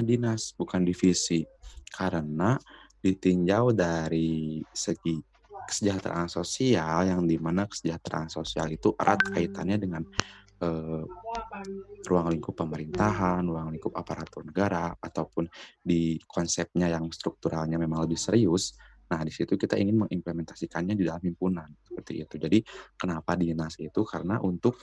dinas, bukan divisi. Karena ditinjau dari segi kesejahteraan sosial, yang dimana kesejahteraan sosial itu erat kaitannya dengan ruang lingkup pemerintahan, ruang lingkup aparatur negara, ataupun di konsepnya yang strukturalnya memang lebih serius. Nah, di situ kita ingin mengimplementasikannya di dalam himpunan, seperti itu. Jadi, kenapa dinas itu? Karena untuk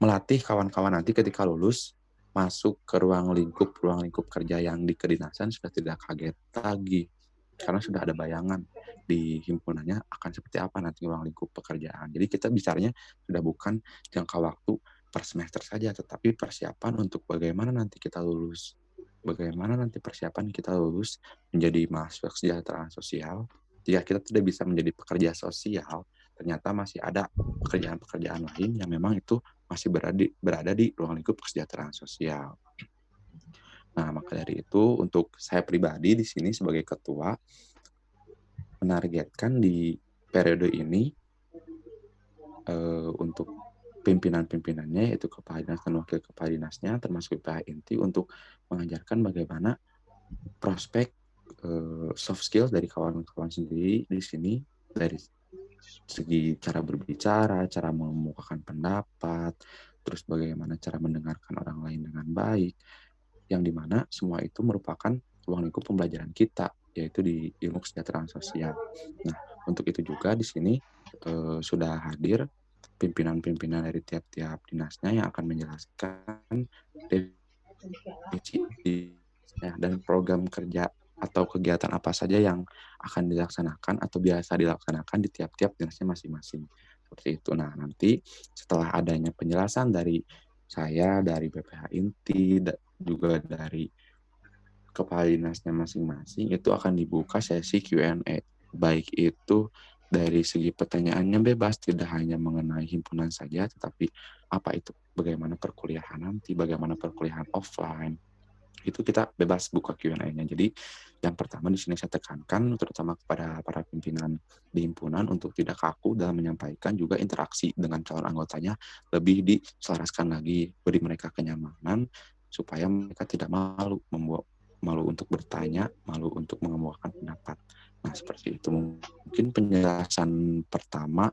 melatih kawan-kawan nanti ketika lulus, masuk ke ruang lingkup kerja yang di kedinasan sudah tidak kaget lagi. Karena sudah ada bayangan di himpunannya akan seperti apa nanti ruang lingkup pekerjaan. Jadi kita bicaranya sudah bukan jangka waktu per semester saja, tetapi persiapan untuk bagaimana nanti kita lulus. Bagaimana nanti persiapan kita lulus menjadi mahasiswa kesejahteraan sosial. Jika kita tidak bisa menjadi pekerja sosial, ternyata masih ada pekerjaan-pekerjaan lain yang memang itu masih berada di ruang lingkup kesejahteraan sosial. Nah, maka dari itu untuk saya pribadi di sini sebagai ketua menargetkan di periode ini untuk pimpinan-pimpinannya, yaitu kepala dinas dan wakil kepala dinasnya, termasuk PH inti, untuk mengajarkan bagaimana prospek soft skill dari kawan-kawan sendiri di sini, dari segi cara berbicara, cara mengemukakan pendapat, terus bagaimana cara mendengarkan orang lain dengan baik, yang dimana semua itu merupakan ruang lingkup pembelajaran kita, yaitu di ilmu kesejahteraan sosial. Nah, untuk itu juga di sini sudah hadir pimpinan-pimpinan dari tiap-tiap dinasnya yang akan menjelaskan definisi dan program kerja atau kegiatan apa saja yang akan dilaksanakan atau biasa dilaksanakan di tiap-tiap dinasnya masing-masing. Seperti itu. Nah, nanti setelah adanya penjelasan dari saya, dari BPH Inti, juga dari kepala dinasnya masing-masing, itu akan dibuka sesi Q&A. Baik itu dari segi pertanyaannya bebas, tidak hanya mengenai himpunan saja, tetapi apa itu, bagaimana perkuliahan nanti, bagaimana perkuliahan offline, itu kita bebas buka Q&A-nya. Jadi yang pertama di sini saya tekankan terutama kepada para pimpinan di himpunan untuk tidak kaku dalam menyampaikan, juga interaksi dengan calon anggotanya lebih diselaraskan lagi, beri mereka kenyamanan supaya mereka tidak malu untuk bertanya, malu untuk mengemukakan pendapat. Nah, seperti itu. Mungkin penjelasan pertama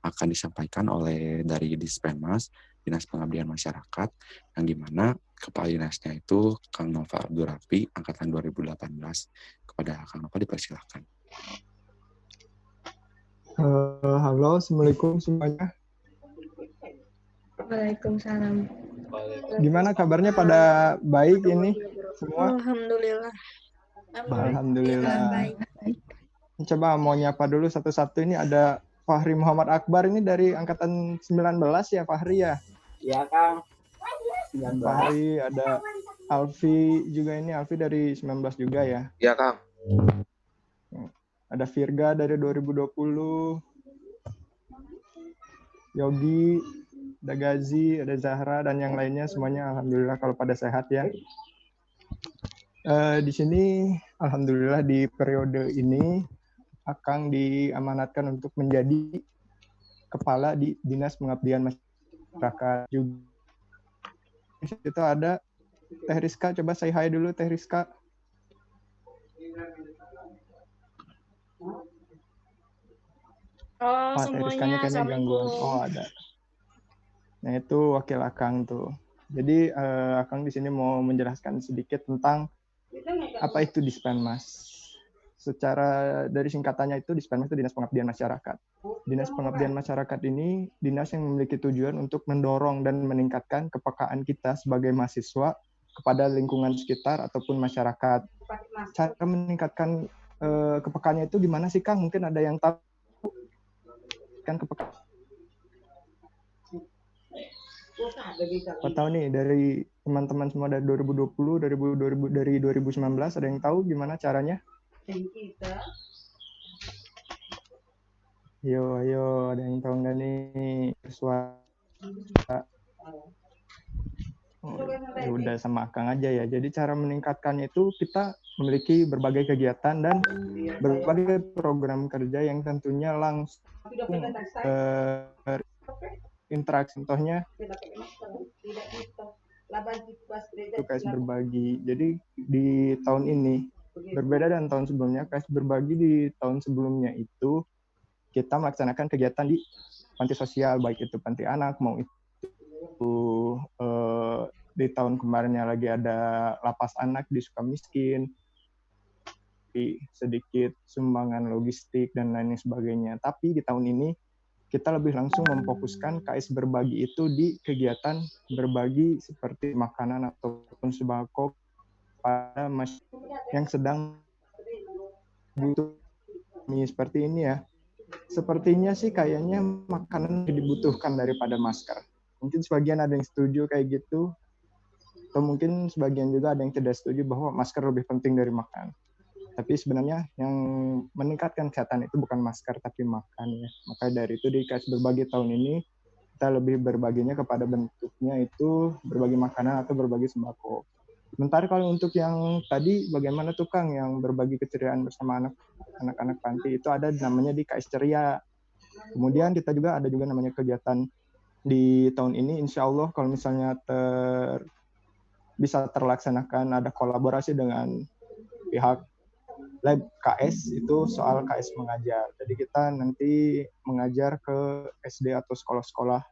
akan disampaikan oleh dari Dispenmas, Dinas Pengabdian Masyarakat, yang dimana kepala dinasnya itu Kang Nova Abdurafi, angkatan 2018. Kepada Kang Nova dipersilahkan. Halo, Assalamualaikum semuanya. Waalaikumsalam. Gimana kabarnya, pada baik ini semua? Alhamdulillah. Alhamdulillah. Baik. Coba mau nyapa dulu satu-satu. Ini ada Fahri Muhammad Akbar, ini dari angkatan 19 ya, Fahri ya? Iya, Kang. 19. Fahri, ada Alfi juga, ini Alfi dari 19 juga ya? Iya, Kang. Ada Virga dari 2020. Yogi, ada Gazi, ada Zahra, dan yang lainnya semuanya alhamdulillah kalau pada sehat ya. Di sini alhamdulillah di periode ini Akang diamanatkan untuk menjadi kepala di Dinas Pengabdian Masyarakat juga. Di situ ada Teh Rizka, coba say hi dulu Teh Rizka. Teh Rizkanya kayaknya gangguan. Oh, ada. Nah, itu wakil Akang tuh. Jadi Akang di sini mau menjelaskan sedikit tentang apa itu Dispenmas. Secara dari singkatannya itu Dispenmas itu Dinas Pengabdian Masyarakat. Dinas Pengabdian Masyarakat ini dinas yang memiliki tujuan untuk mendorong dan meningkatkan kepekaan kita sebagai mahasiswa kepada lingkungan sekitar ataupun masyarakat. Cara meningkatkan kepekaannya itu gimana sih, Kang? Mungkin ada yang tahu kan kepekaan? Tahu nih dari teman-teman semua dari 2020, dari 2019, ada yang tahu gimana caranya? Ayo, ada yang tahu nggak nih? Suara. Ya udah sama Kang aja ya. Jadi cara meningkatkannya itu kita memiliki berbagai kegiatan dan berbagai program kerja yang tentunya langsung interaksi. Contohnya itu KS berbagi. Jadi di tahun ini berbeda dengan tahun sebelumnya. KS berbagi di tahun sebelumnya itu kita melaksanakan kegiatan di panti sosial, baik itu panti anak, mau itu di tahun kemarinnya lagi ada lapas anak di Sukamiskin, sedikit sumbangan logistik dan lain sebagainya. Tapi di tahun ini kita lebih langsung memfokuskan KS berbagi itu di kegiatan berbagi seperti makanan ataupun sembako pada masyarakat yang sedang butuh seperti ini ya. Sepertinya sih kayaknya makanan lebih dibutuhkan daripada masker. Mungkin sebagian ada yang setuju kayak gitu, atau mungkin sebagian juga ada yang tidak setuju bahwa masker lebih penting dari makan. Tapi sebenarnya yang meningkatkan kesehatan itu bukan masker tapi makan ya. Maka dari itu di KS berbagi tahun ini kita lebih berbaginya kepada bentuknya itu berbagi makanan atau berbagi sembako. Sementara kalau untuk yang tadi bagaimana tuh Kang yang berbagi keceriaan bersama anak-anak panti itu ada namanya di KS Ceria. Kemudian kita juga ada juga namanya kegiatan di tahun ini insya Allah kalau misalnya bisa terlaksanakan ada kolaborasi dengan pihak Lab KS itu soal KS mengajar. Jadi kita nanti mengajar ke SD atau sekolah-sekolah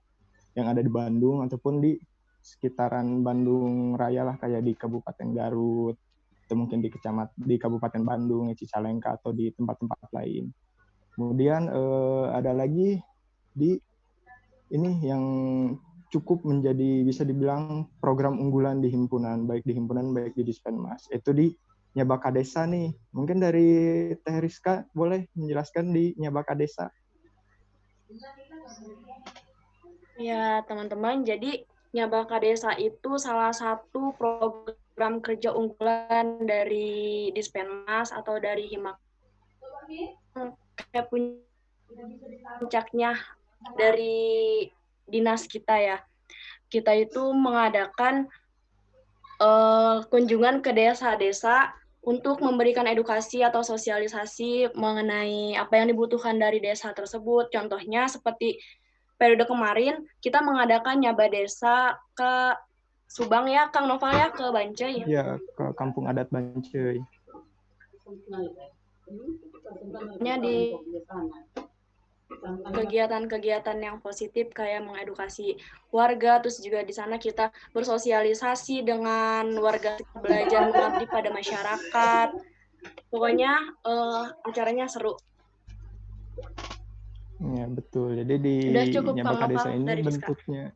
yang ada di Bandung ataupun di sekitaran Bandung Raya lah kayak di Kabupaten Garut atau mungkin di Kabupaten Bandung, Cicalengka atau di tempat-tempat lain. Kemudian ada lagi di ini yang cukup menjadi bisa dibilang program unggulan di himpunan, baik di himpunan baik di Dispenmas. Itu di Nyabaka Desa nih. Mungkin dari Teh Rizka boleh menjelaskan di Nyabaka Desa. Ya, teman-teman. Jadi Nyabaka Desa itu salah satu program kerja unggulan dari Dispenmas atau dari Himak. Kayak puncaknya dari dinas kita ya. Kita itu mengadakan kunjungan ke desa-desa untuk memberikan edukasi atau sosialisasi mengenai apa yang dibutuhkan dari desa tersebut. Contohnya seperti periode kemarin kita mengadakan nyaba desa ke Subang ya, Kang Noval ya, ke Bancai. Ya, ke Kampung Adat Bancai. Di kegiatan-kegiatan yang positif kayak mengedukasi warga, terus juga di sana kita bersosialisasi dengan warga, belajar mengabdi pada masyarakat. Pokoknya acaranya seru. Ya betul. Jadi di Nyabaka Desa ini bentuknya.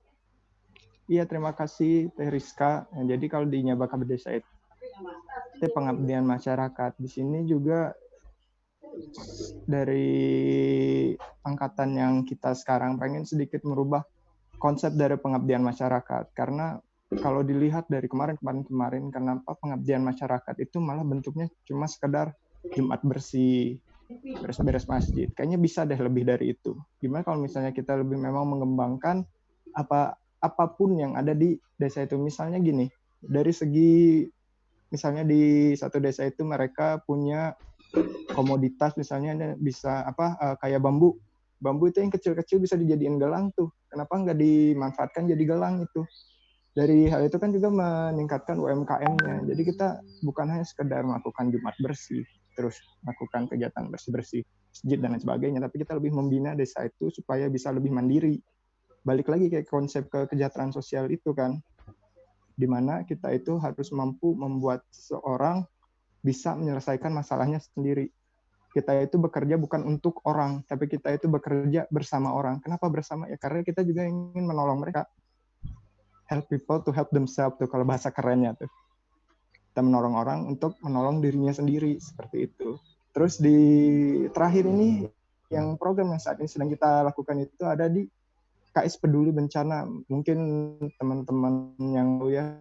Iya, terima kasih Teh Rizka. Jadi kalau di Nyabaka Desa itu pengabdian masyarakat. Di sini juga dari angkatan yang kita sekarang pengen sedikit merubah konsep dari pengabdian masyarakat. Karena kalau dilihat dari kemarin, kenapa pengabdian masyarakat itu malah bentuknya cuma sekedar Jumat bersih, beres-beres masjid. Kayaknya bisa deh lebih dari itu. Gimana kalau misalnya kita lebih memang mengembangkan apapun yang ada di desa itu. Misalnya gini, dari segi misalnya di satu desa itu mereka punya komoditas misalnya bisa kayak bambu itu yang kecil-kecil bisa dijadiin gelang tuh, kenapa nggak dimanfaatkan jadi gelang itu. Dari hal itu kan juga meningkatkan UMKM-nya. Jadi kita bukan hanya sekedar melakukan Jumat bersih terus melakukan kegiatan bersih-bersih masjid dan lain sebagainya, tapi kita lebih membina desa itu supaya bisa lebih mandiri. Balik lagi kayak konsep kesejahteraan sosial itu kan, dimana kita itu harus mampu membuat seorang bisa menyelesaikan masalahnya sendiri. Kita itu bekerja bukan untuk orang, tapi kita itu bekerja bersama orang. Kenapa bersama? Ya karena kita juga ingin menolong mereka. Help people to help themselves tuh kalau bahasa kerennya tuh. Kita menolong orang untuk menolong dirinya sendiri, seperti itu. Terus di terakhir ini, yang program yang saat ini sedang kita lakukan itu ada di KS Peduli Bencana. Mungkin teman-teman yang tahu ya,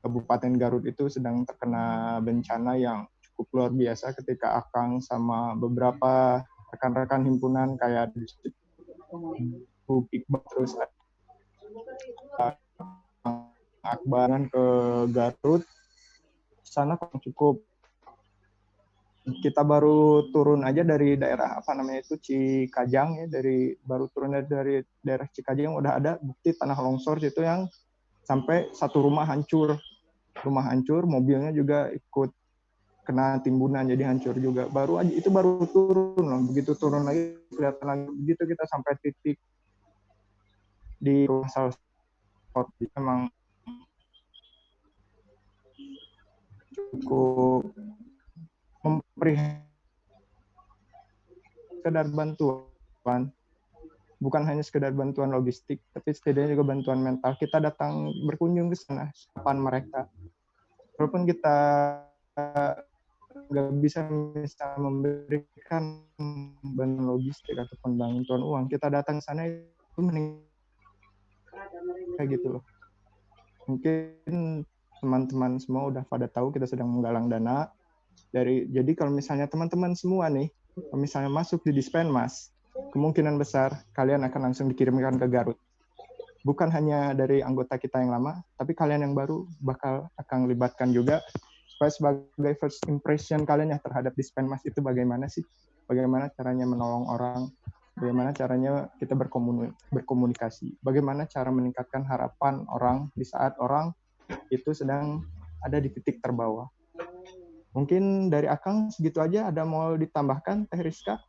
Kabupaten Garut itu sedang terkena bencana yang cukup luar biasa ketika Akang sama beberapa rekan-rekan himpunan kayak Iqbal terus Akbaran ke Garut. Sana cukup. Kita baru turun aja dari daerah Cikajang ya, baru turun dari daerah Cikajang udah ada bukti tanah longsor itu yang sampai satu rumah hancur, mobilnya juga ikut kena timbunan jadi hancur juga. Baru turun loh, begitu turun lagi kelihatan lagi, begitu kita sampai titik di rumah salah satu, memang cukup memprihatinkan. Sekedar bantuan, bukan hanya sekedar bantuan logistik, tapi setidaknya juga bantuan mental. Kita datang berkunjung ke sana, kapan mereka, walaupun kita nggak bisa memberikan bantuan logistik ataupun bantuan uang, kita datang ke sana itu mending kayak gitu loh. Mungkin teman-teman semua udah pada tahu kita sedang menggalang dana jadi kalau misalnya teman-teman semua nih, kalau misalnya masuk di Dispenmas, kemungkinan besar kalian akan langsung dikirimkan ke Garut. Bukan hanya dari anggota kita yang lama, tapi kalian yang baru akan libatkan juga, supaya sebagai first impression kalian ya terhadap Dispenmas itu bagaimana sih? Bagaimana caranya menolong orang? Bagaimana caranya kita berkomunikasi? Bagaimana cara meningkatkan harapan orang di saat orang itu sedang ada di titik terbawah? Mungkin dari Akang segitu aja. Ada mau ditambahkan, Teh Rizka?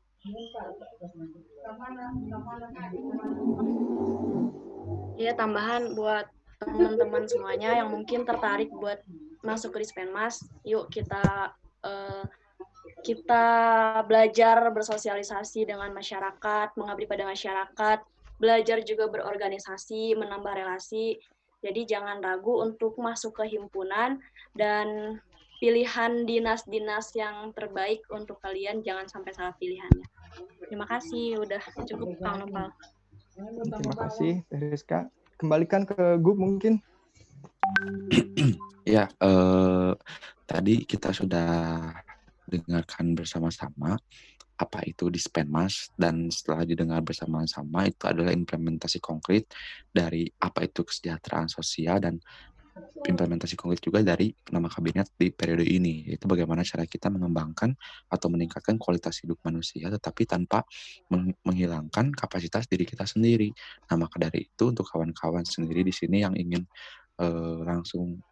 Iya, tambahan buat teman-teman semuanya yang mungkin tertarik buat masuk ke Dispenmas. Yuk kita belajar bersosialisasi dengan masyarakat, mengabdi pada masyarakat, belajar juga berorganisasi, menambah relasi. Jadi jangan ragu untuk masuk ke himpunan, dan pilihan dinas-dinas yang terbaik untuk kalian, jangan sampai salah pilihannya. Terima kasih, udah cukup Kang Nopal. Terima kasih Teh Rizka. Kembalikan ke Gub mungkin. Ya, tadi kita sudah dengarkan bersama-sama apa itu Dispenmas, dan setelah didengar bersama-sama itu adalah implementasi konkret dari apa itu kesejahteraan sosial, dan implementasi konkret juga dari nama kabinet di periode ini, yaitu bagaimana cara kita mengembangkan atau meningkatkan kualitas hidup manusia tetapi tanpa menghilangkan kapasitas diri kita sendiri. Nah, maka dari itu untuk kawan-kawan sendiri di sini yang ingin langsung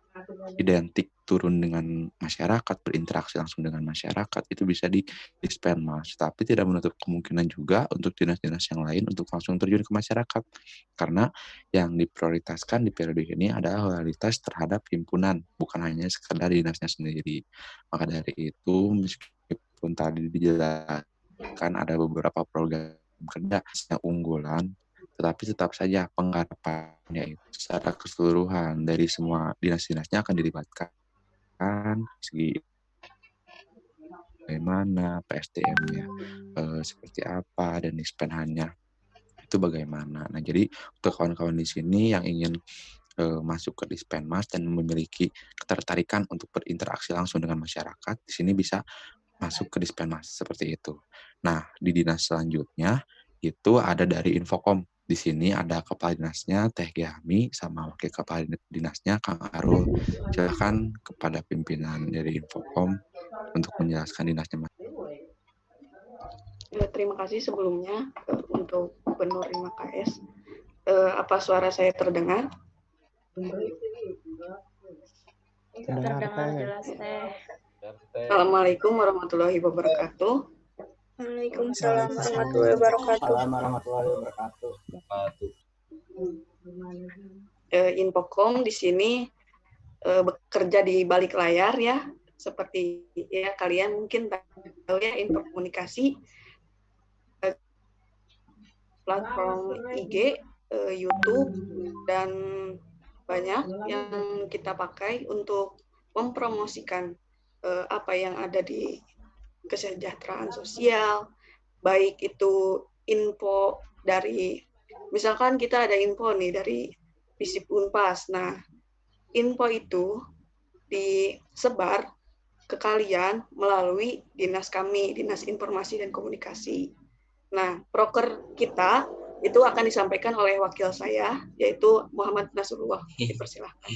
identik turun dengan masyarakat, berinteraksi langsung dengan masyarakat, itu bisa di Dispenmas. Tapi tidak menutup kemungkinan juga untuk dinas-dinas yang lain untuk langsung terjun ke masyarakat. Karena yang diprioritaskan di periode ini adalah loyalitas terhadap himpunan, bukan hanya sekedar dinasnya sendiri. Maka dari itu, meskipun tadi dijelaskan ada beberapa program kerja yang unggulan, tetapi tetap saja penggarapannya itu secara keseluruhan dari semua dinas-dinasnya akan dilibatkan, segi bagaimana PSDM-nya, seperti apa, dan dispenhannya itu bagaimana. Nah, jadi untuk kawan-kawan di sini yang ingin masuk ke Dispenmas dan memiliki ketertarikan untuk berinteraksi langsung dengan masyarakat, di sini bisa masuk ke Dispenmas seperti itu. Nah, di dinas selanjutnya itu ada dari Infokom. Di sini ada kepala dinasnya Teh Gihami sama wakil kepala dinasnya Kang Arul. Silakan kepada pimpinan dari Infokom untuk menjelaskan dinasnya. Ya, terima kasih sebelumnya untuk Gubernur IMAKS. Apa suara saya terdengar? Terdengar jelas, Teh. Assalamualaikum warahmatullahi wabarakatuh. Waalaikumsalam warahmatullahi wabarakatuh. Warahmatullahi wabarakatuh. Infokom di sini bekerja di balik layar ya, seperti ya kalian mungkin tahu ya, Infokomunikasi, platform IG, YouTube, dan banyak yang kita pakai untuk mempromosikan apa yang ada di kesejahteraan sosial, baik itu info dari, misalkan kita ada info nih dari Visip Unpas. Nah, info itu disebar ke kalian melalui dinas kami, Dinas Informasi dan Komunikasi. Nah, proker kita itu akan disampaikan oleh wakil saya, yaitu Muhammad Nasrullah. Dipersilahkan.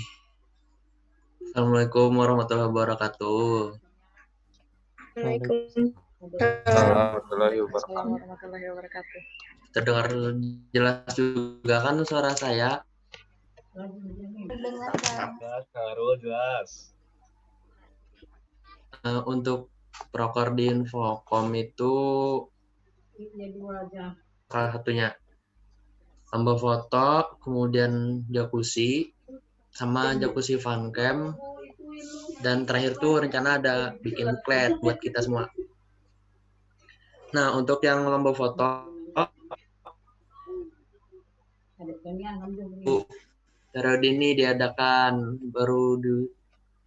Assalamualaikum warahmatullahi wabarakatuh. Warahmatullahi warahmatullahi wabarakatuh. Terdengar jelas juga kan suara saya? Jelas. Untuk proker di Infokom itu salah satunya lomba foto, kemudian jacuzzi, sama jacuzzi fun camp, dan terakhir tuh rencana ada bikin buklet buat kita semua. Nah, untuk yang lomba foto, periode ini diadakan, baru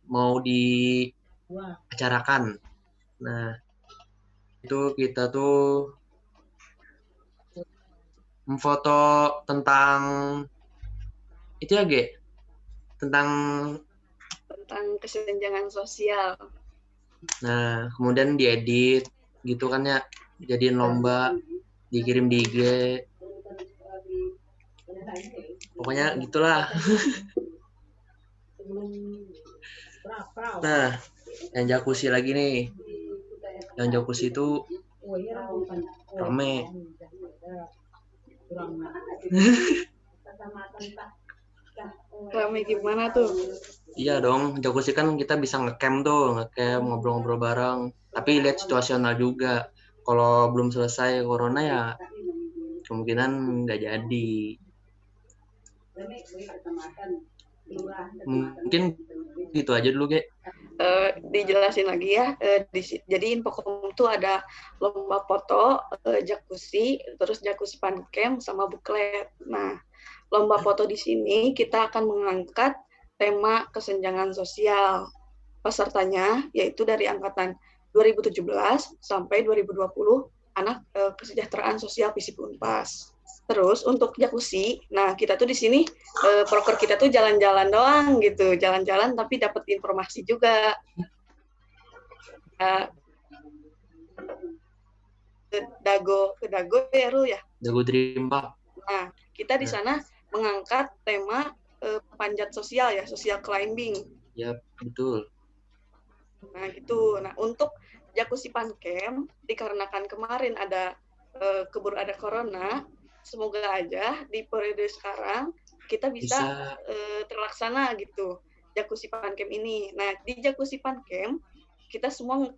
mau diacarakan. Nah, itu kita tuh memfoto tentang itu ya, Ge? Tentang kesenjangan sosial. Nah, kemudian diedit gitu kan ya, jadiin lomba, dikirim di IG. Pokoknya gitulah. Nah, yang jacuzzi lagi nih. Yang jacuzzi itu rame. Rame gimana tuh? Iya dong, jacuzzi kan kita bisa ngecamp tuh, ngobrol-ngobrol bareng. Tapi lihat situasional juga. Kalau belum selesai corona ya kemungkinan nggak jadi. Mungkin gitu aja dulu, Ge. Dijelasin lagi ya. Jadi Infokom tuh ada lomba foto, jacuzzi, terus jacuzzi fun camp sama buklet. Nah, lomba foto di sini kita akan mengangkat tema kesenjangan sosial. Pesertanya yaitu dari angkatan 2017 sampai 2020 anak kesejahteraan sosial FISIP Unpas. Terus untuk jacuzzi, nah kita tuh di sini proker kita tuh jalan-jalan doang gitu, jalan-jalan tapi dapat informasi juga. Ke Dago ya Ru ya. Dago Dream Park. Nah kita di sana mengangkat tema panjat sosial ya, social climbing. Ya betul. Nah gitu. Nah untuk jacuzzi fun camp dikarenakan kemarin ada keburu ada corona. Semoga aja di periode sekarang kita bisa terlaksana gitu jacuzzi fun camp ini. Nah di jacuzzi fun camp kita semua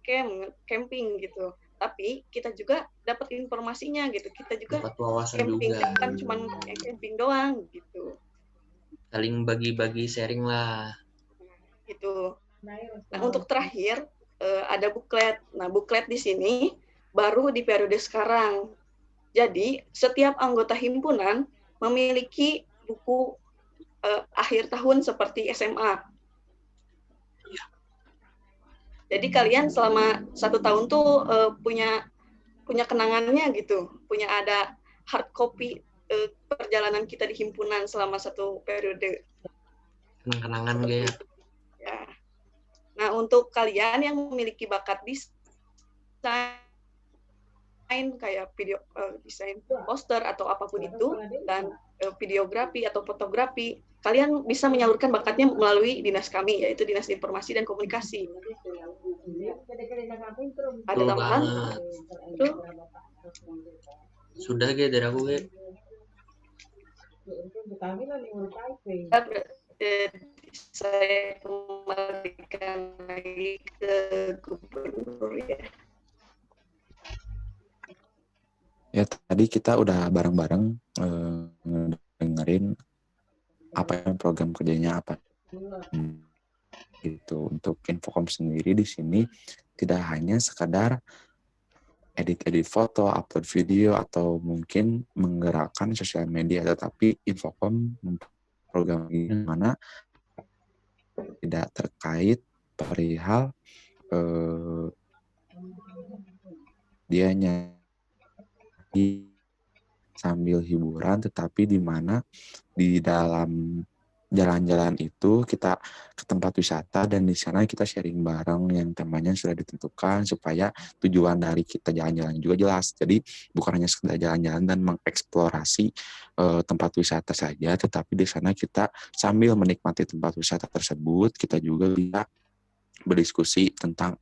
camping gitu. Tapi kita juga dapat informasinya gitu. Kita juga dapat wawasan camping juga. Kan cuma camping doang gitu. Saling bagi-bagi sharing lah. Gitu. Nah untuk terakhir ada buklet. Nah buklet di sini baru di periode sekarang. Jadi, setiap anggota himpunan memiliki buku akhir tahun seperti SMA. Jadi, kalian selama 1 tahun tuh punya kenangannya gitu. Punya ada hard copy perjalanan kita di himpunan selama 1 periode. Kenang-kenangan gitu ya. Nah, untuk kalian yang memiliki bakat desain, kayak video desain poster atau apapun itu dan videografi atau fotografi, kalian bisa menyalurkan bakatnya melalui dinas kami, yaitu Dinas Informasi dan Komunikasi. Ada tambahan? Sudah Ge dari aku Ge. Saya kembalikan lagi ke gubernur ya. Ya tadi kita udah bareng-bareng dengerin apa yang program kerjanya apa. Itu untuk Infokom sendiri di sini tidak hanya sekadar edit-edit foto, upload video atau mungkin menggerakkan sosial media, tetapi Infokom program ini mana tidak terkait perihal dia sambil hiburan, tetapi di mana di dalam jalan-jalan itu kita ke tempat wisata dan di sana kita sharing bareng yang temanya sudah ditentukan supaya tujuan dari kita jalan-jalan juga jelas. Jadi bukan hanya sekedar jalan-jalan dan mengeksplorasi tempat wisata saja, tetapi di sana kita sambil menikmati tempat wisata tersebut kita juga bisa berdiskusi tentang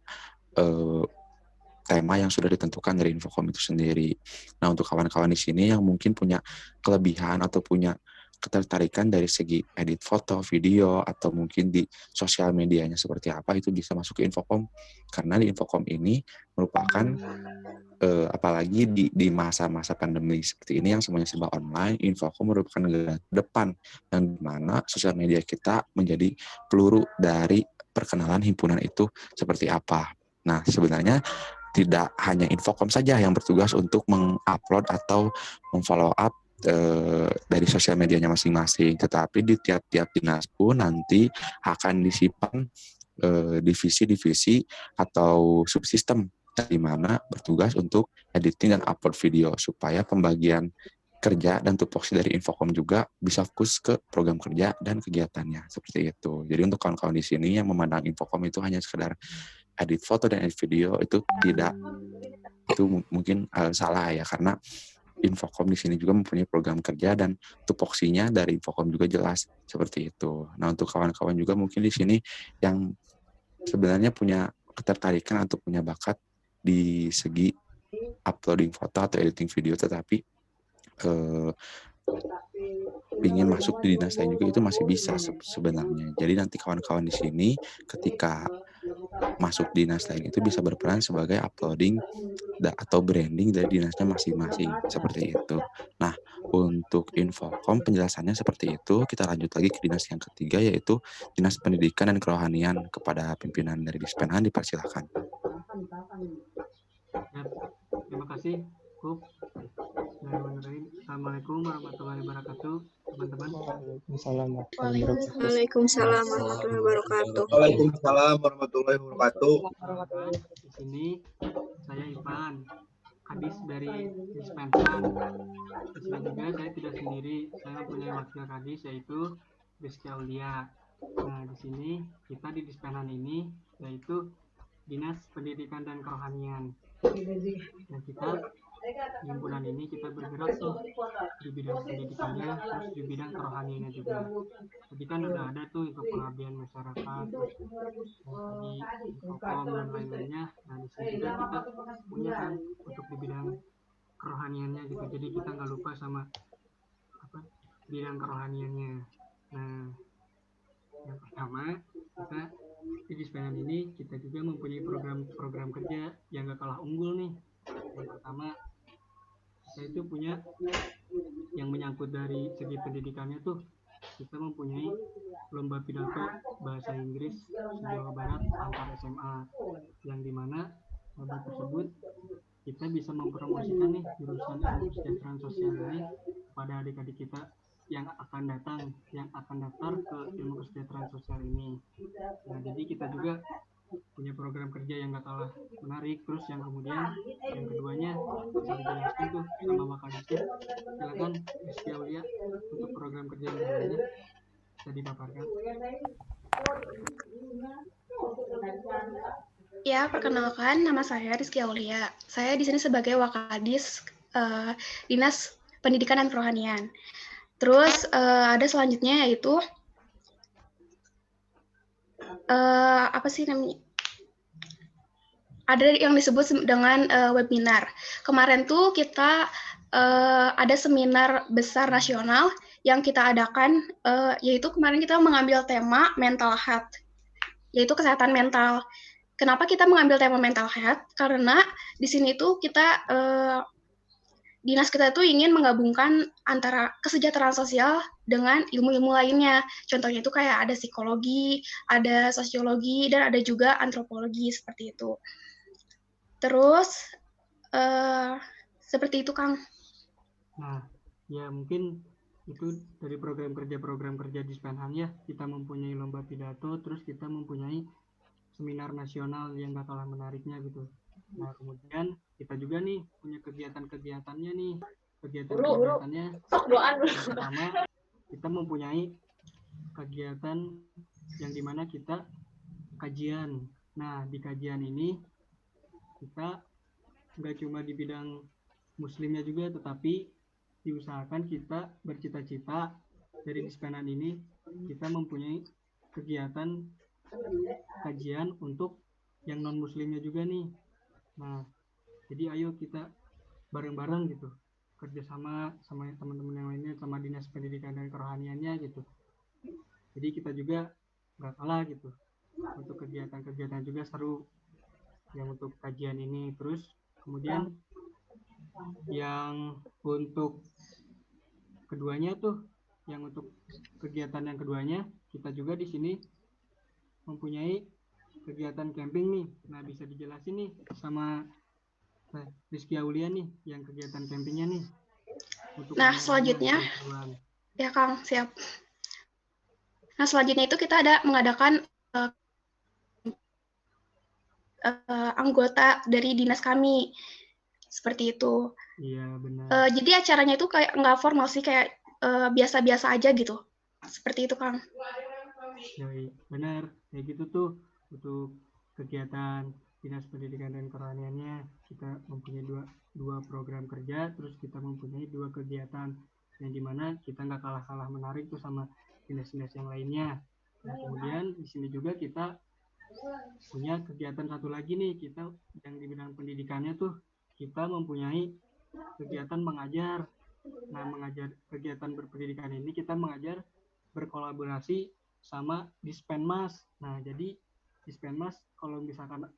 tema yang sudah ditentukan dari Infokom itu sendiri. Nah, untuk kawan-kawan di sini yang mungkin punya kelebihan atau punya ketertarikan dari segi edit foto, video, atau mungkin di sosial medianya seperti apa, itu bisa masuk ke Infocom. Karena di Infocom ini merupakan apalagi di masa-masa pandemi seperti ini yang semuanya serba online, Infocom merupakan negara depan yang dimana sosial media kita menjadi peluru dari perkenalan himpunan itu seperti apa. Nah, sebenarnya tidak hanya Infocom saja yang bertugas untuk mengupload atau memfollow up dari sosial medianya masing-masing, tetapi di tiap-tiap dinas pun nanti akan disimpan divisi-divisi atau subsistem di mana bertugas untuk editing dan upload video supaya pembagian kerja dan tupoksi dari Infocom juga bisa fokus ke program kerja dan kegiatannya seperti itu. Jadi untuk kawan-kawan di sini yang memandang Infocom itu hanya sekedar edit foto dan edit video, itu tidak, itu mungkin salah ya, karena Infocom di sini juga mempunyai program kerja dan tupoksinya dari Infocom juga jelas seperti itu. Nah, untuk kawan-kawan juga mungkin di sini yang sebenarnya punya ketertarikan atau punya bakat di segi uploading foto atau editing video, tetapi ingin masuk di dinas lain juga, itu masih bisa sebenarnya. Jadi nanti kawan-kawan di sini ketika masuk dinas lain itu bisa berperan sebagai uploading atau branding dari dinasnya masing-masing seperti itu. Nah, untuk Infocom penjelasannya seperti itu. Kita lanjut lagi ke dinas yang ketiga, yaitu Dinas Pendidikan dan Kerohanian. Kepada pimpinan dari Dispenhan dipersilakan. Terima kasih, Kup. Assalamualaikum warahmatullahi wabarakatuh, teman-teman. Waalaikumsalam warahmatullahi wabarakatuh. Waalaikumsalam warahmatullahi wabarakatuh. Di sini saya Ivan, kadis dari Dispenhan. Di sini juga saya tidak sendiri, saya mempunyai wakil kadis yaitu Rizky Aulia. Nah, di sini kita di Dispenhan ini yaitu Dinas Pendidikan dan Kerohanian. Dan kita di himpunan ini kita bergerak tuh di bidang pendidikannya, terus di bidang kerohaniannya juga. Jadi kan udah ada tuh info pengabdian masyarakat, terus di Infocom dan lain-lainnya. Nah, di sini juga kita punya kan untuk di bidang kerohaniannya gitu. Jadi kita nggak lupa sama bidang kerohaniannya. Nah, yang pertama kita di Dispenhan ini kita juga mempunyai program kerja yang gak kalah unggul nih. Yang pertama, saya itu punya yang menyangkut dari segi pendidikannya tuh, kita mempunyai lomba pidato bahasa Inggris Jawa Barat antar SMA, yang dimana lomba tersebut kita bisa mempromosikan nih jurusan ilmu kesejahteraan sosial ini kepada adik-adik kita yang akan daftar ke ilmu kesejahteraan sosial ini. Nah, jadi kita juga punya program kerja yang gak kalah menarik. Terus yang kemudian yang keduanya bisa dijelaskan tuh sama wakadisnya. Silakan Rizky Aulia untuk program kerja yang keduanya bisa dipaparkan. Ya, perkenalkan, nama saya Rizky Aulia. Saya di sini sebagai wakadis Dinas Pendidikan dan Kerohanian. Terus ada selanjutnya yaitu apa sih namanya? Ada yang disebut dengan webinar. Kemarin tuh kita ada seminar besar nasional yang kita adakan, yaitu kemarin kita mengambil tema mental health, yaitu kesehatan mental. Kenapa kita mengambil tema mental health? Karena di sini tuh kita dinas kita tuh ingin menggabungkan antara kesejahteraan sosial dengan ilmu-ilmu lainnya. Contohnya itu kayak ada psikologi, ada sosiologi, dan ada juga antropologi seperti itu. Terus seperti itu, Kang. Nah, ya mungkin itu dari program kerja Dispenhan ya. Kita mempunyai lomba pidato, terus kita mempunyai seminar nasional yang gak kalah menariknya gitu. Nah, kemudian kita juga nih punya kegiatan-kegiatannya nih. Kegiatan-kegiatannya pertama, kita mempunyai kegiatan yang dimana kita kajian. Nah, di kajian ini kita nggak cuma di bidang muslimnya juga, tetapi diusahakan kita bercita-cita dari Dispenhan ini kita mempunyai kegiatan kajian untuk yang non-muslimnya juga nih. Nah, jadi ayo kita bareng-bareng gitu bekerja sama teman-teman yang lainnya, sama dinas pendidikan dan kerohaniannya gitu. Jadi kita juga nggak kalah gitu. Untuk kegiatan-kegiatan juga seru yang untuk kajian ini. Terus kemudian yang untuk keduanya tuh, yang untuk kegiatan yang keduanya, kita juga di sini mempunyai kegiatan camping nih. Nah, bisa dijelasin nih sama Rizky Aulia nih, yang kegiatan campingnya nih. Nah, selanjutnya, ya Kang, siap. Nah, selanjutnya itu kita ada mengadakan anggota dari dinas kami. Seperti itu. Iya, benar. Jadi acaranya itu kayak nggak formal sih, kayak biasa-biasa aja gitu. Seperti itu, Kang. Yoi, benar. Kayak gitu tuh untuk kegiatan dinas pendidikan dan kerohaniannya, kita mempunyai dua program kerja, terus kita mempunyai 2 kegiatan yang dimana kita nggak kalah menarik tuh sama dinas-dinas yang lainnya. Nah, kemudian di sini juga kita punya kegiatan satu lagi nih, kita yang di bidang pendidikannya tuh kita mempunyai kegiatan mengajar. Nah, kegiatan berpendidikan ini kita mengajar berkolaborasi sama Dispenmas. Nah, jadi Dispenmas kalau misalkan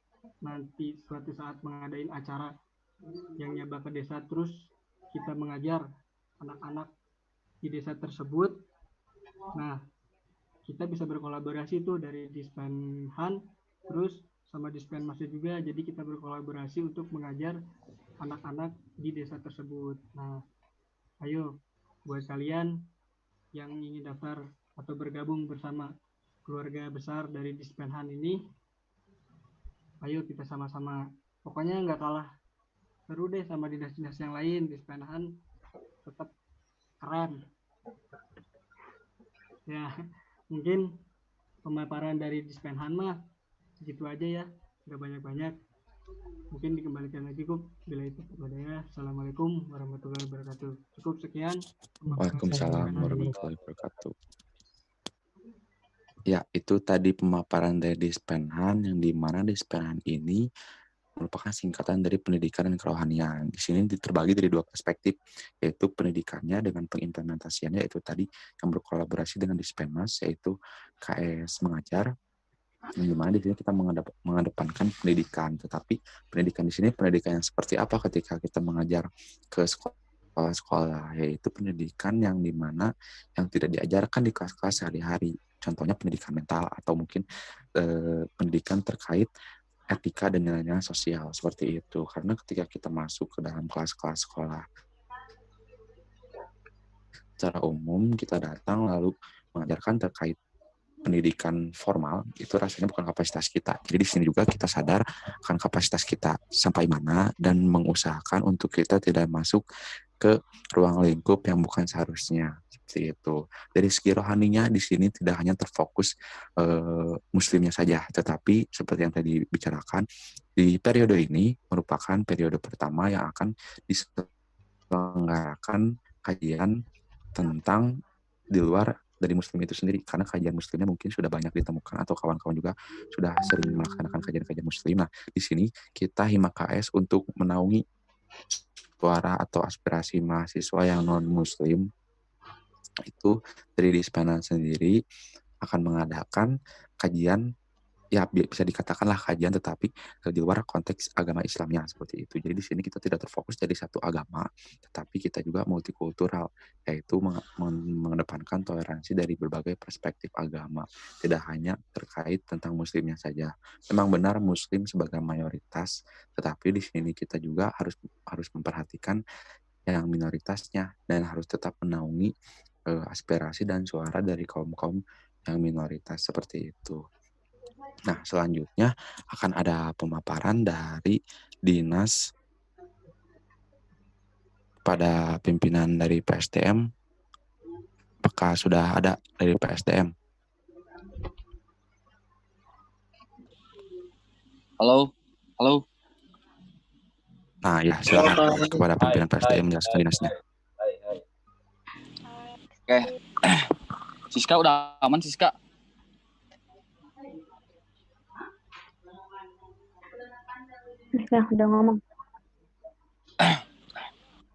nanti suatu saat mengadain acara yang nyaba ke desa, terus kita mengajar anak-anak di desa tersebut, nah kita bisa berkolaborasi tuh dari Dispenhan terus sama Dispenmasnya juga, jadi kita berkolaborasi untuk mengajar anak-anak di desa tersebut. Nah, ayo buat kalian yang ingin daftar atau bergabung bersama keluarga besar dari Dispenhan ini, ayo kita sama-sama. Pokoknya nggak kalah seru deh sama dinas-dinas yang lain. Dispenhan tetap keren. Ya, mungkin pemaparan dari Dispenhan mah segitu aja ya, nggak banyak-banyak. Mungkin dikembalikan lagi Kup. Bila itu kepadanya. Assalamualaikum warahmatullahi wabarakatuh. Cukup sekian. Waalaikumsalam warahmatullahi wabarakatuh. Ya, itu tadi pemaparan dari Dispenhan, yang dimana Dispenhan ini merupakan singkatan dari pendidikan dan kerohanian. Di sini terbagi dari 2 perspektif, yaitu pendidikannya dengan pengimplementasiannya, yaitu tadi yang berkolaborasi dengan Dispenmas, yaitu KS Mengajar, yang dimana di sini kita mengedepankan pendidikan. Tetapi pendidikan di sini pendidikan yang seperti apa ketika kita mengajar ke sekolah-sekolah, yaitu pendidikan yang dimana yang tidak diajarkan di kelas-kelas sehari-hari. Contohnya pendidikan mental atau mungkin pendidikan terkait etika dan nilai-nilai sosial, seperti itu. Karena ketika kita masuk ke dalam kelas-kelas sekolah secara umum, kita datang lalu mengajarkan terkait pendidikan formal, itu rasanya bukan kapasitas kita. Jadi di sini juga kita sadar akan kapasitas kita sampai mana dan mengusahakan untuk kita tidak masuk ke ruang lingkup yang bukan seharusnya, seperti itu. Dari segi rohaninya di sini tidak hanya terfokus muslimnya saja, tetapi seperti yang tadi dibicarakan, di periode ini merupakan periode pertama yang akan diselenggarakan kajian tentang di luar dari muslim itu sendiri, karena kajian muslimnya mungkin sudah banyak ditemukan atau kawan-kawan juga sudah sering melaksanakan kajian-kajian muslim. Nah, di sini kita Hima KS untuk menaungi suara atau aspirasi mahasiswa yang non-muslim itu dari Dispenhan sendiri akan mengadakan kajian, ya bisa dikatakanlah kajian, tetapi di luar konteks agama Islamnya, seperti itu. Jadi di sini kita tidak terfokus dari satu agama, tetapi kita juga multikultural, yaitu mengedepankan toleransi dari berbagai perspektif agama, tidak hanya terkait tentang muslimnya saja. Memang benar muslim sebagai mayoritas, tetapi di sini kita juga harus memperhatikan yang minoritasnya dan harus tetap menaungi aspirasi dan suara dari kaum-kaum yang minoritas, seperti itu. Nah, selanjutnya akan ada pemaparan dari dinas pada pimpinan dari PSDM. Apakah sudah ada dari PSDM? Halo. Nah, ya silakan kepada pimpinan PSDM menjelaskan dinasnya. Oke. Siska udah aman, Siska? Ya, udah ngomong.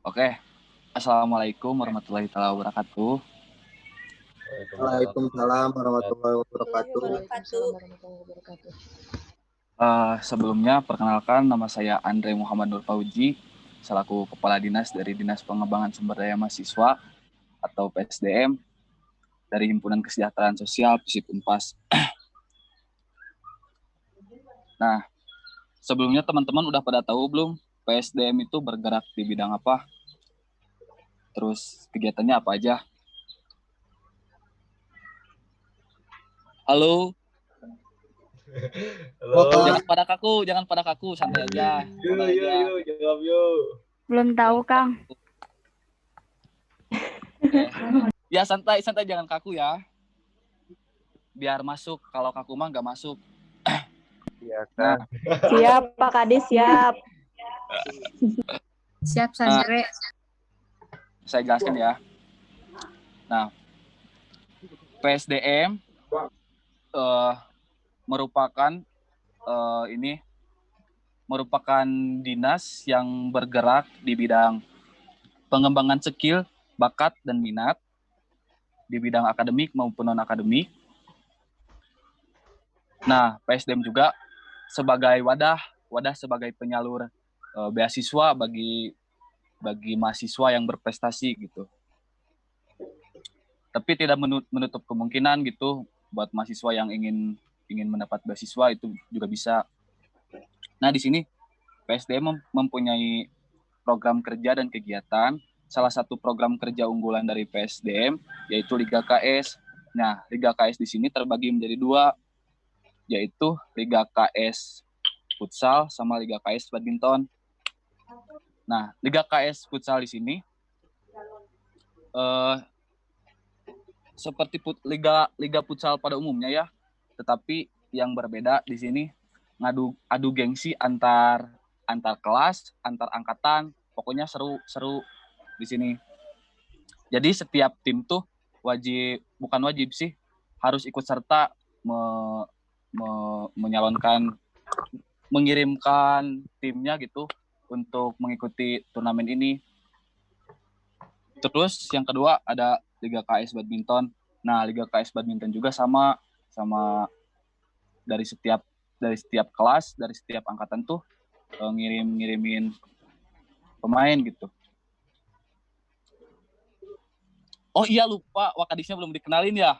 Oke. Assalamualaikum warahmatullahi wabarakatuh. Waalaikumsalam warahmatullahi wabarakatuh. Sebelumnya perkenalkan, nama saya Andre Muhammad Nur Fauji, selaku Kepala Dinas dari Dinas Pengembangan Sumber Daya Mahasiswa atau PSDM dari Himpunan Kesejahteraan Sosial FISIP Unpas. Nah, sebelumnya teman-teman udah pada tahu belum PSDM itu bergerak di bidang apa? Terus kegiatannya apa aja? Halo? Jangan pada kaku, santai aja. Yuk, jawab yuk. Belum tahu, Kang. Ya santai, jangan kaku ya. Biar masuk, kalau kaku mah nggak masuk. Iya, Kang. Siap, Pak Kadis, siap. Siap, Sandre. Saya jelaskan ya. Nah, PSDM merupakan dinas yang bergerak di bidang pengembangan skill, bakat, dan minat di bidang akademik maupun non-akademik. Nah, PSDM juga sebagai wadah sebagai penyalur beasiswa bagi mahasiswa yang berprestasi gitu. Tapi tidak menutup kemungkinan gitu buat mahasiswa yang ingin mendapat beasiswa itu juga bisa. Nah, di sini PSDM mempunyai program kerja dan kegiatan. Salah satu program kerja unggulan dari PSDM yaitu Liga KS. Nah, Liga KS di sini terbagi menjadi dua, yaitu Liga KS Futsal sama Liga KS Badminton. Nah, Liga KS Futsal di sini seperti Liga Futsal pada umumnya ya, tetapi yang berbeda di sini adu gengsi antar kelas, antar angkatan, pokoknya seru di sini. Jadi setiap tim tuh bukan wajib sih, harus ikut serta mengirimkan timnya gitu untuk mengikuti turnamen ini. Terus yang kedua ada Liga KS Badminton. Nah, Liga KS Badminton juga sama dari setiap kelas, dari setiap angkatan tuh ngirimin pemain gitu. Oh iya, lupa, Wakadisnya belum dikenalin ya.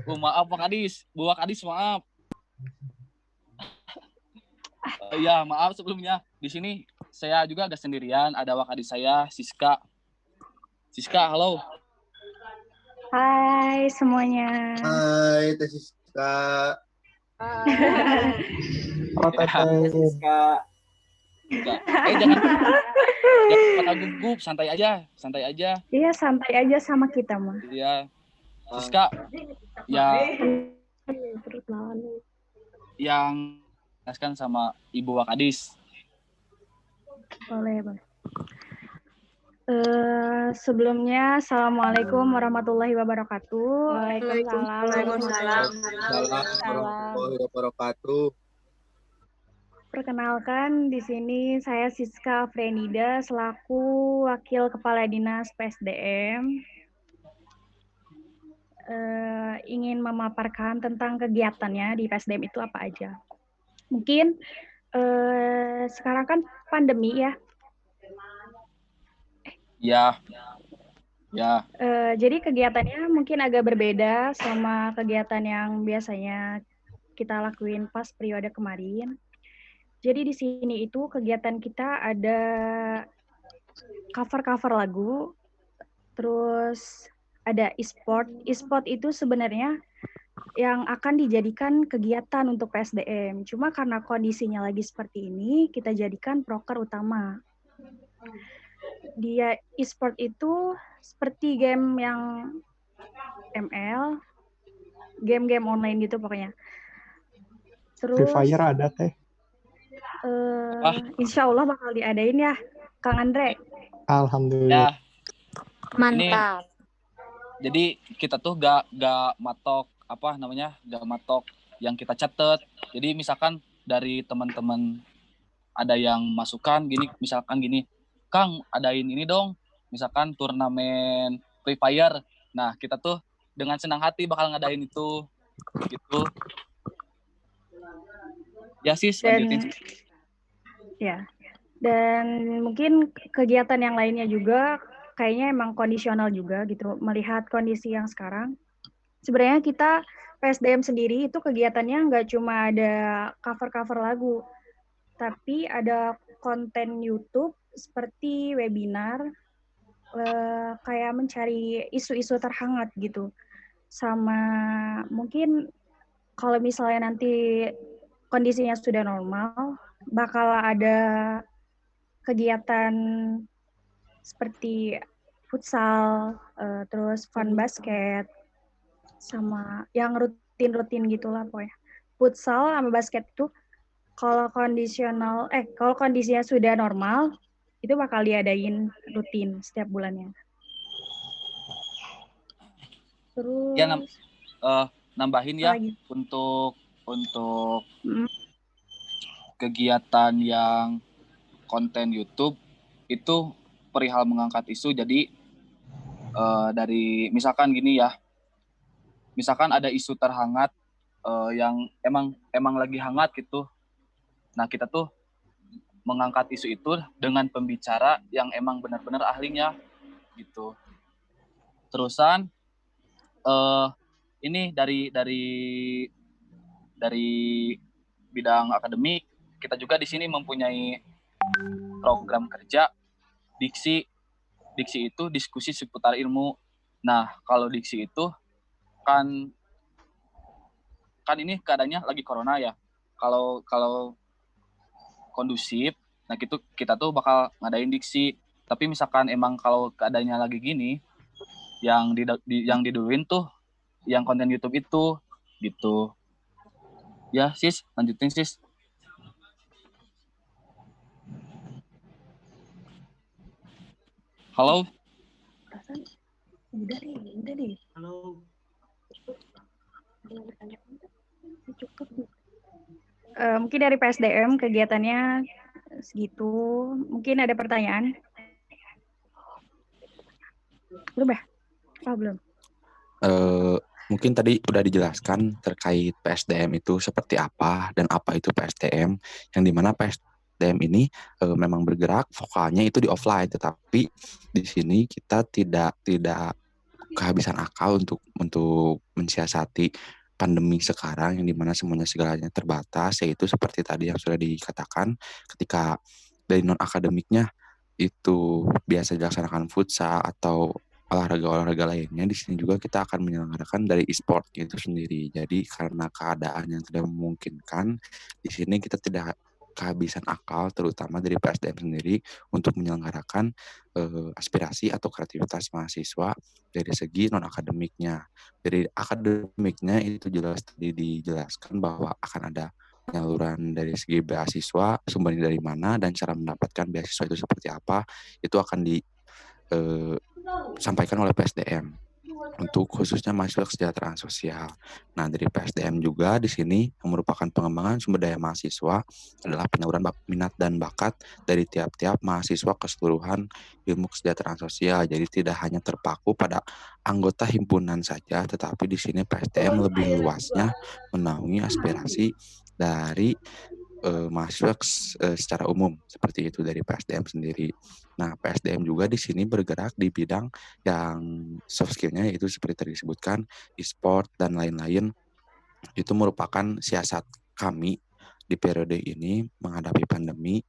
Maaf Wakadis, Bu Wakadis, maaf. Ya, maaf sebelumnya. Di sini saya juga agak sendirian, ada Wakadis saya, Siska. Siska, halo. Hai semuanya. Hai, Teh Siska. Siska. Jangan pada gugup, santai aja. Iya, santai aja sama kita mah. Iya. Siska, yang jelaskan sama Ibu Wakadis. Boleh. Sebelumnya, Assalamualaikum warahmatullahi wabarakatuh. Waalaikumsalam warahmatullahi wabarakatuh. Perkenalkan, di sini saya Siska Frenida selaku Wakil Kepala Dinas PSDM. Ingin memaparkan tentang kegiatannya di PSDM itu apa aja. Mungkin sekarang kan pandemi ya. Ya. Jadi kegiatannya mungkin agak berbeda sama kegiatan yang biasanya kita lakuin pas periode kemarin. Jadi di sini itu kegiatan kita ada cover lagu, terus ada e-sport. E-sport itu sebenarnya yang akan dijadikan kegiatan untuk PSDM. Cuma karena kondisinya lagi seperti ini, kita jadikan proker utama. Dia e-sport itu seperti game yang ML, game-game online gitu pokoknya. Terus Free Fire ada Teh? Insya Allah bakal diadain ya, Kang Andre. Alhamdulillah. Ya. Mantap. Jadi kita tuh gak matok gak matok yang kita catat. Jadi misalkan dari teman-teman ada yang masukan gini, misalkan gini, Kang adain ini dong, misalkan turnamen Free Fire. Nah, kita tuh dengan senang hati bakal ngadain itu gitu. Ya sis, lanjutin. Ya. Dan mungkin kegiatan yang lainnya juga kayaknya emang kondisional juga gitu. Melihat kondisi yang sekarang, sebenarnya kita PSDM sendiri itu kegiatannya nggak cuma ada cover-cover lagu, tapi ada konten YouTube seperti webinar, kayak mencari isu-isu terhangat gitu. Sama mungkin kalau misalnya nanti kondisinya sudah normal, bakal ada kegiatan seperti futsal, terus fun basket, sama yang rutin-rutin gitulah pokoknya. Futsal sama basket itu kalau kondisinya sudah normal, itu bakal diadain rutin setiap bulannya. Terus Ya nambahin ya lagi. untuk kegiatan yang konten YouTube itu perihal mengangkat isu. Jadi dari misalkan gini ya, misalkan ada isu terhangat yang emang lagi hangat gitu. Nah, kita tuh mengangkat isu itu dengan pembicara yang emang benar-benar ahlinya gitu. Terusan ini dari bidang akademik, kita juga di sini mempunyai program kerja diksi. Diksi itu diskusi seputar ilmu. Nah, kalau diksi itu kan ini keadaannya lagi corona ya. Kalau kondusif, nah kita tuh bakal ngadain diksi. Tapi misalkan emang kalau keadaannya lagi gini, yang diduluin tuh yang konten YouTube itu gitu. Ya, sis, lanjutin sis. Halo. Udah deh. Halo. Mungkin dari PSDM kegiatannya segitu. Mungkin ada pertanyaan? Belum ya? Oh, belum. Mungkin tadi udah dijelaskan terkait PSDM itu seperti apa dan apa itu PSDM, yang dimana PSDM ini memang bergerak vokalnya itu di offline, tetapi di sini kita tidak kehabisan akal untuk mensiasati pandemi sekarang yang dimana semuanya segalanya terbatas, yaitu seperti tadi yang sudah dikatakan, ketika dari non akademiknya itu biasa dilaksanakan futsal atau olahraga lainnya, di sini juga kita akan menyelenggarakan dari e-sport itu sendiri. Jadi karena keadaan yang tidak memungkinkan, di sini kita tidak kehabisan akal, terutama dari PSDM sendiri, untuk menyelenggarakan aspirasi atau kreativitas mahasiswa dari segi non-akademiknya. Dari akademiknya itu jelas tadi dijelaskan bahwa akan ada penyaluran dari segi beasiswa, sumbernya dari mana, dan cara mendapatkan beasiswa itu seperti apa, itu akan disampaikan oleh PSDM untuk khususnya mahasiswa kesejahteraan sosial. Nah, dari PSDM juga di sini yang merupakan pengembangan sumber daya mahasiswa adalah penyaluran minat dan bakat dari tiap-tiap mahasiswa keseluruhan ilmu kesejahteraan sosial. Jadi tidak hanya terpaku pada anggota himpunan saja, tetapi di sini PSDM lebih luasnya menaungi aspirasi dari mahasiswa secara umum, seperti itu dari PSDM sendiri. Nah, PSDM juga di sini bergerak di bidang yang soft skill-nya, yaitu seperti tadi disebutkan e-sport dan lain-lain. Itu merupakan siasat kami di periode ini menghadapi pandemi,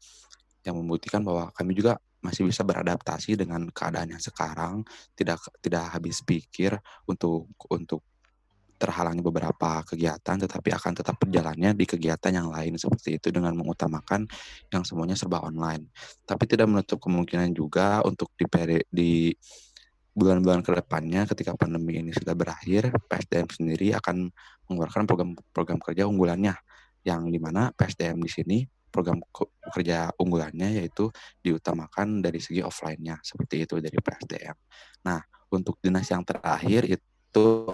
yang membuktikan bahwa kami juga masih bisa beradaptasi dengan keadaan yang sekarang, tidak habis pikir untuk terhalangnya beberapa kegiatan, tetapi akan tetap berjalannya di kegiatan yang lain seperti itu dengan mengutamakan yang semuanya serba online. Tapi tidak menutup kemungkinan juga untuk di bulan-bulan ke depannya ketika pandemi ini sudah berakhir, PSDM sendiri akan mengeluarkan program kerja unggulannya, yang dimana PSDM di sini program kerja unggulannya yaitu diutamakan dari segi offline-nya, seperti itu dari PSDM. Nah, untuk dinas yang terakhir itu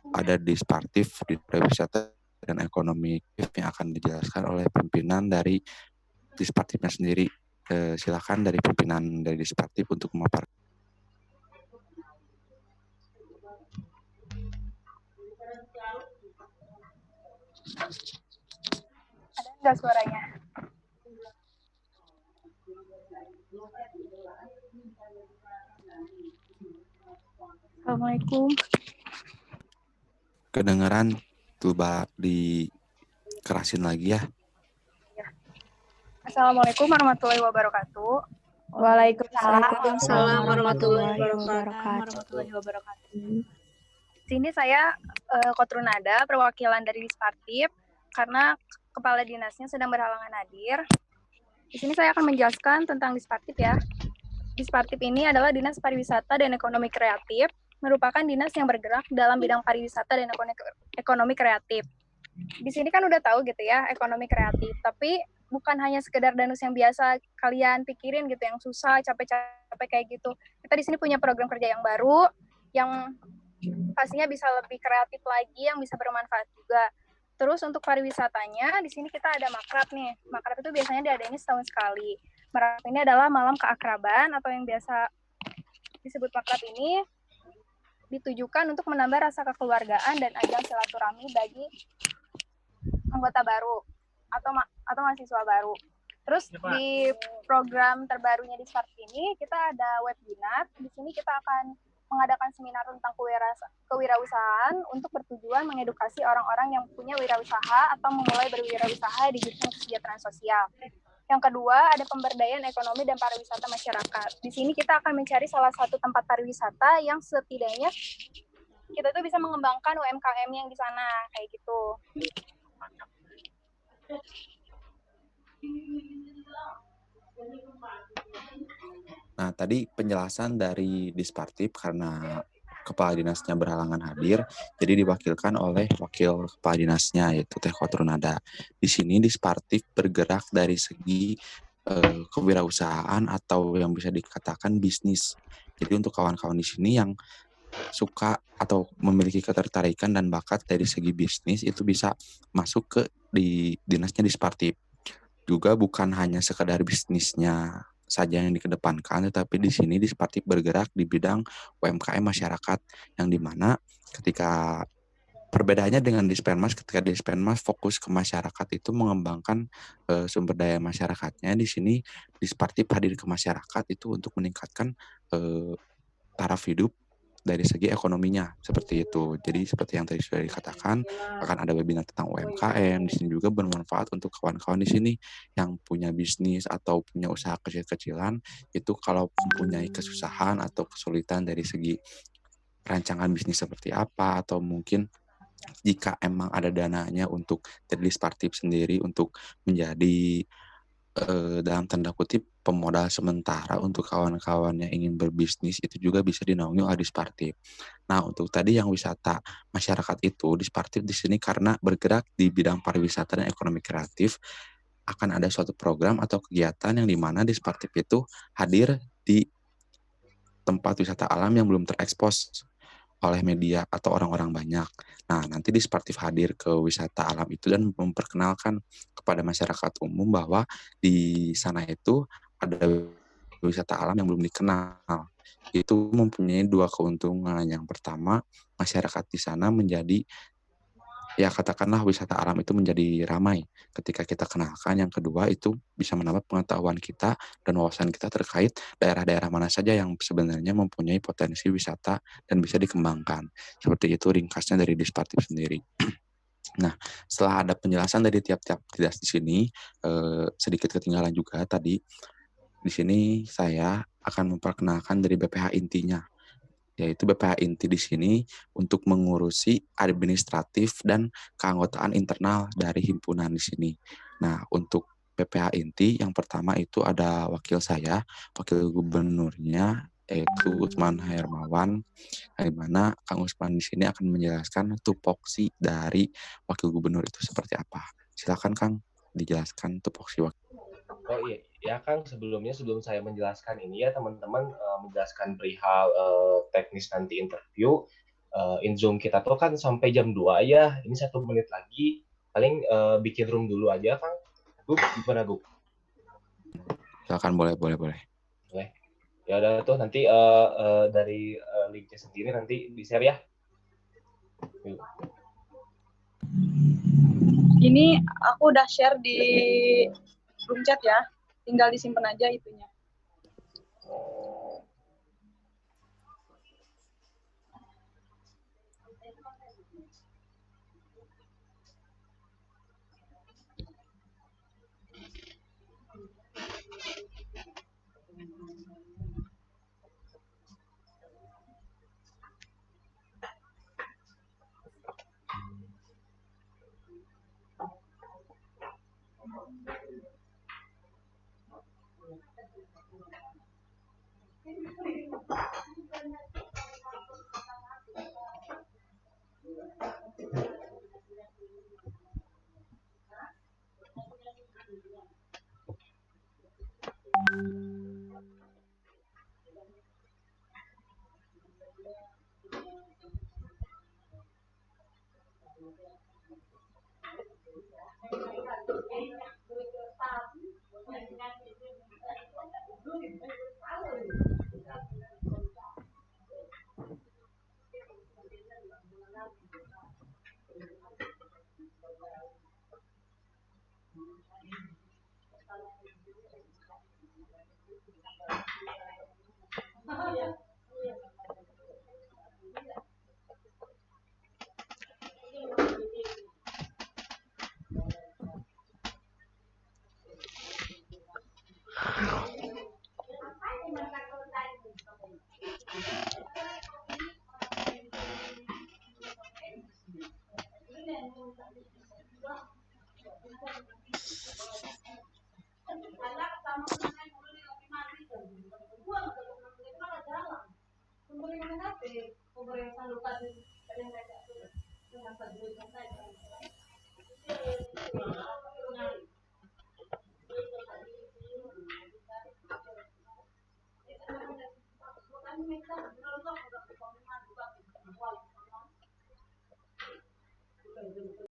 ada Dispartif di pariwisata dan ekonomi yang akan dijelaskan oleh pimpinan dari Dispartifnya sendiri. Silakan dari pimpinan dari Dispartif untuk memaparkan. Ada nggak suaranya? Assalamualaikum. Kedengeran, coba dikerasin lagi ya. Assalamualaikum warahmatullahi wabarakatuh. Waalaikumsalam warahmatullahi wabarakatuh. Sini saya Kotrunada, perwakilan dari Dispartip, karena kepala dinasnya sedang berhalangan hadir. Di sini saya akan menjelaskan tentang Dispartip ya. Dispartip ini adalah Dinas Pariwisata dan Ekonomi Kreatif, merupakan dinas yang bergerak dalam bidang pariwisata dan ekonomi kreatif. Di sini kan udah tahu gitu ya, ekonomi kreatif, tapi bukan hanya sekedar danus yang biasa kalian pikirin gitu, yang susah, capek-capek kayak gitu. Kita di sini punya program kerja yang baru, yang pastinya bisa lebih kreatif lagi, yang bisa bermanfaat juga. Terus untuk pariwisatanya, di sini kita ada makrab nih. Makrab itu biasanya diadainnya setahun sekali. Makrab ini adalah malam keakraban atau yang biasa disebut makrab ini ditujukan untuk menambah rasa kekeluargaan dan ajang silaturahmi bagi anggota baru atau mahasiswa baru. Terus di program terbarunya di Dispartip ini kita ada webinar. Di sini kita akan mengadakan seminar tentang kewirausahaan untuk bertujuan mengedukasi orang-orang yang punya wirausaha atau memulai berwirausaha di bidang kesejahteraan sosial. Yang kedua, ada pemberdayaan ekonomi dan pariwisata masyarakat. Di sini kita akan mencari salah satu tempat pariwisata yang setidaknya kita tuh bisa mengembangkan UMKM yang di sana, kayak gitu. Nah, tadi penjelasan dari Dispartip karena kepala dinasnya berhalangan hadir, jadi diwakilkan oleh wakil kepala dinasnya, yaitu Teh Kotrunada. Di sini Dispartip bergerak dari segi kewirausahaan atau yang bisa dikatakan bisnis. Jadi untuk kawan-kawan di sini yang suka atau memiliki ketertarikan dan bakat dari segi bisnis, itu bisa masuk ke di dinasnya Dispartip. Juga bukan hanya sekedar bisnisnya saja yang dikedepankan, tetapi di sini Dispartip bergerak di bidang UMKM masyarakat, yang dimana ketika perbedaannya dengan Dispenmas, ketika Dispenmas fokus ke masyarakat itu mengembangkan sumber daya masyarakatnya, di sini Dispartip hadir ke masyarakat itu untuk meningkatkan taraf hidup dari segi ekonominya, seperti itu. Jadi seperti yang tadi sudah dikatakan, akan ada webinar tentang UMKM. Di sini juga bermanfaat untuk kawan-kawan di sini yang punya bisnis atau punya usaha kecil-kecilan. Itu kalau mempunyai kesusahan atau kesulitan dari segi rancangan bisnis seperti apa, atau mungkin jika emang ada dananya untuk dari Dispartip sendiri untuk menjadi dalam tanda kutip pemodal sementara untuk kawan-kawan yang ingin berbisnis, itu juga bisa dinaungi oleh Dispartip. Nah, untuk tadi yang wisata masyarakat itu, Dispartip di sini karena bergerak di bidang pariwisata dan ekonomi kreatif, akan ada suatu program atau kegiatan yang dimana Dispartip itu hadir di tempat wisata alam yang belum terekspos oleh media atau orang-orang banyak. Nah, nanti Dispartip hadir ke wisata alam itu dan memperkenalkan kepada masyarakat umum bahwa di sana itu ada wisata alam yang belum dikenal. Itu mempunyai dua keuntungan. Yang pertama, masyarakat di sana menjadi, ya katakanlah wisata alam itu menjadi ramai ketika kita kenalkan. Yang kedua, itu bisa menambah pengetahuan kita dan wawasan kita terkait daerah-daerah mana saja yang sebenarnya mempunyai potensi wisata dan bisa dikembangkan. Seperti itu ringkasnya dari Dispartip sendiri. Nah, setelah ada penjelasan dari tiap-tiap dinas di sini, sedikit ketinggalan juga tadi. Di sini saya akan memperkenalkan dari BPH intinya, yaitu BPH inti di sini untuk mengurusi administratif dan keanggotaan internal dari himpunan di sini. Nah, untuk BPH inti yang pertama itu ada wakil saya, wakil gubernurnya, yaitu Usman Hermawan, di mana Kang Usman di sini akan menjelaskan tupoksi dari wakil gubernur itu seperti apa. Silakan Kang, dijelaskan tupoksi wakil. Oh iya, ya Kang, sebelum saya menjelaskan ini ya teman-teman, menjelaskan perihal teknis nanti interview, in Zoom kita tuh kan sampai jam 2 ya, ini 1 menit lagi, paling bikin room dulu aja Kang. Gup, gimana Gup? Silakan, boleh. Boleh. Ya udah tuh nanti dari linknya sendiri nanti di-share ya. Yuk. Ini aku udah share di room chat ya. Tinggal disimpan aja itunya.